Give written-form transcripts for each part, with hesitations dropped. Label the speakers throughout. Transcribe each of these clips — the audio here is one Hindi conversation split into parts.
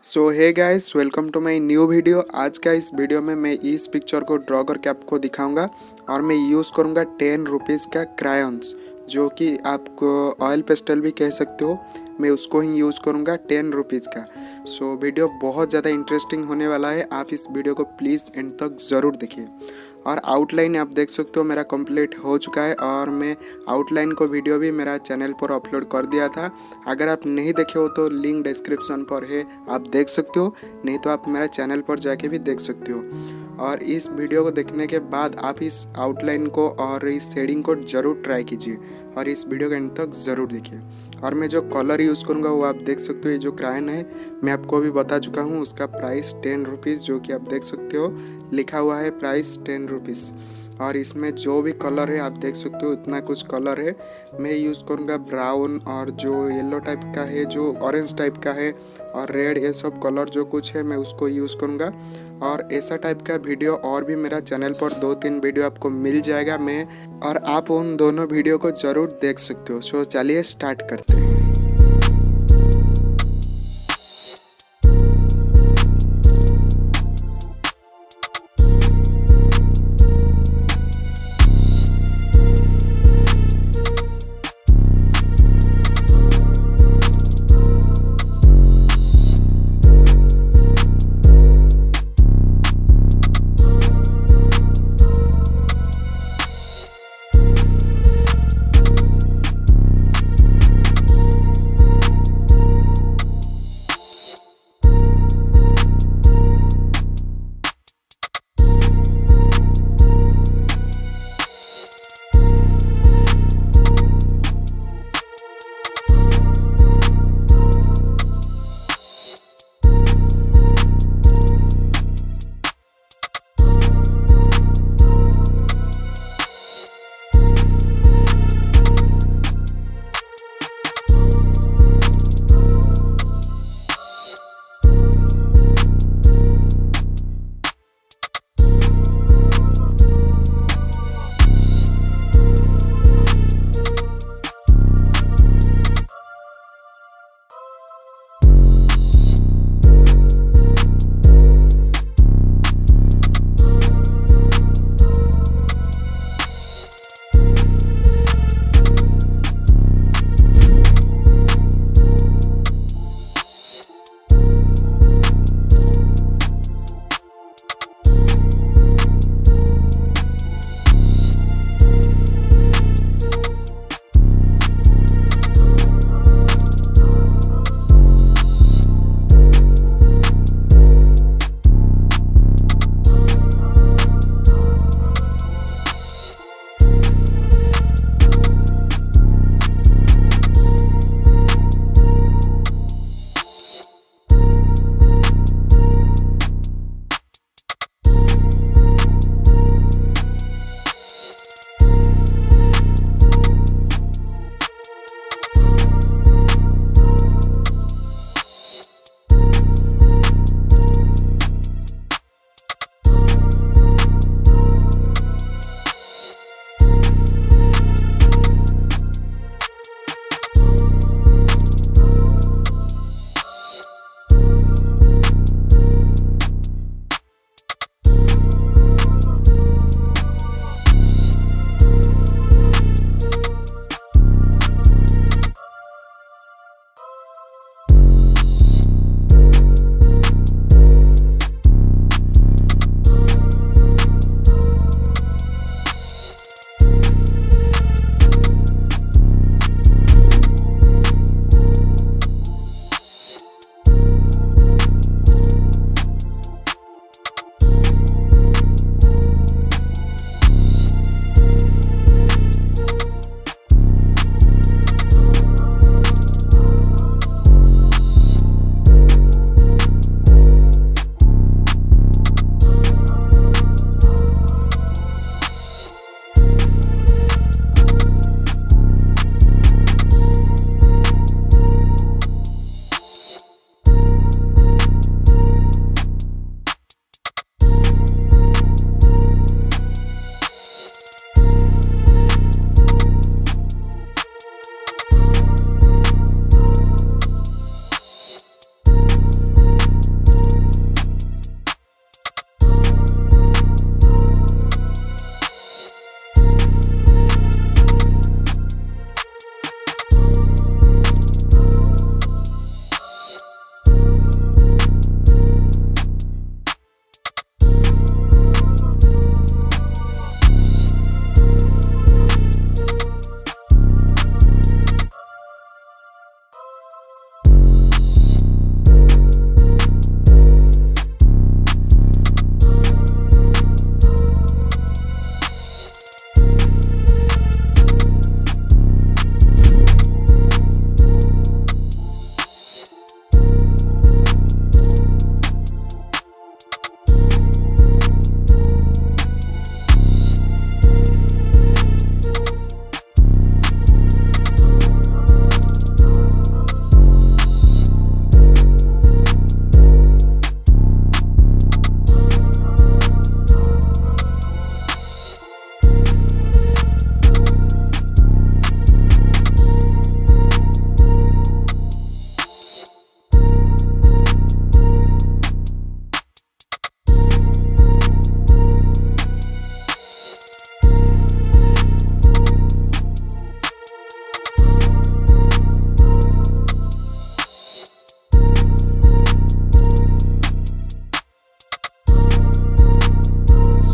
Speaker 1: So hey guys, welcome to my new video. आज का इस वीडियो में मैं इस पिक्चर को ड्रॉ करके आपको दिखाऊंगा और मैं यूज़ करूंगा 10 रुपीज़ का क्रायन्स, जो कि आपको ऑयल पेस्टल भी कह सकते हो। मैं उसको ही यूज़ करूंगा 10 रुपीज़ का। सो वीडियो बहुत ज़्यादा इंटरेस्टिंग होने वाला है। आप इस वीडियो को प्लीज़ एंड तक ज़रूर देखिए। और आउटलाइन आप देख सकते हो मेरा कंप्लीट हो चुका है और मैं आउटलाइन को वीडियो भी मेरा चैनल पर अपलोड कर दिया था। अगर आप नहीं देखे हो तो लिंक डिस्क्रिप्शन पर है, आप देख सकते हो। नहीं तो आप मेरा चैनल पर जाके भी देख सकते हो। और इस वीडियो को देखने के बाद आप इस आउटलाइन को और इस शेडिंग को ज़रूर ट्राई कीजिए और इस वीडियो के अंत तक ज़रूर देखिए। और मैं जो कलर यूज़ करूँगा वो आप देख सकते हो। ये जो क्रायन है मैं आपको अभी बता चुका हूँ, उसका प्राइस 10 रुपीज़, जो कि आप देख सकते हो लिखा हुआ है प्राइस 10 रुपीज़। और इसमें जो भी कलर है आप देख सकते हो, इतना कुछ कलर है। मैं यूज़ करूँगा ब्राउन और जो येलो टाइप का है, जो ऑरेंज टाइप का है और रेड, ये सब कलर जो कुछ है मैं उसको यूज़ करूँगा। और ऐसा टाइप का वीडियो और भी मेरा चैनल पर 2-3 वीडियो आपको मिल जाएगा मैं, और आप उन दोनों वीडियो को ज़रूर देख सकते हो। सो चलिए स्टार्ट करते हैं।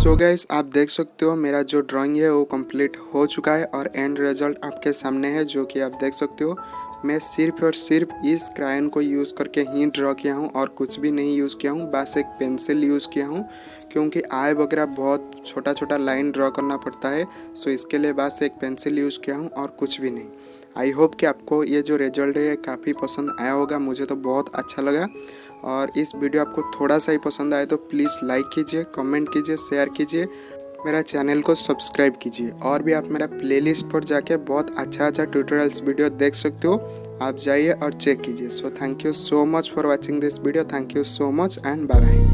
Speaker 1: सो गाइस आप देख सकते हो मेरा जो ड्राइंग है वो कंप्लीट हो चुका है और एंड रिजल्ट आपके सामने है, जो कि आप देख सकते हो। मैं सिर्फ और सिर्फ इस क्रायन को यूज़ करके ही ड्रॉ किया हूँ और कुछ भी नहीं यूज़ किया हूँ, बस एक पेंसिल यूज़ किया हूँ क्योंकि आई वगैरह बहुत छोटा छोटा लाइन ड्रॉ करना पड़ता है। सो इसके लिए बस एक पेंसिल यूज़ किया हूँ और कुछ भी नहीं। आई होप कि आपको ये जो रिजल्ट है काफ़ी पसंद आया होगा, मुझे तो बहुत अच्छा लगा। और इस वीडियो आपको थोड़ा सा ही पसंद आए तो प्लीज़ लाइक कीजिए, कमेंट कीजिए, शेयर कीजिए, मेरा चैनल को सब्सक्राइब कीजिए। और भी आप मेरा प्लेलिस्ट पर जाके बहुत अच्छा ट्यूटोरियल्स वीडियो देख सकते हो, आप जाइए और चेक कीजिए। So thank you so much for watching this video, thank you so much and bye bye.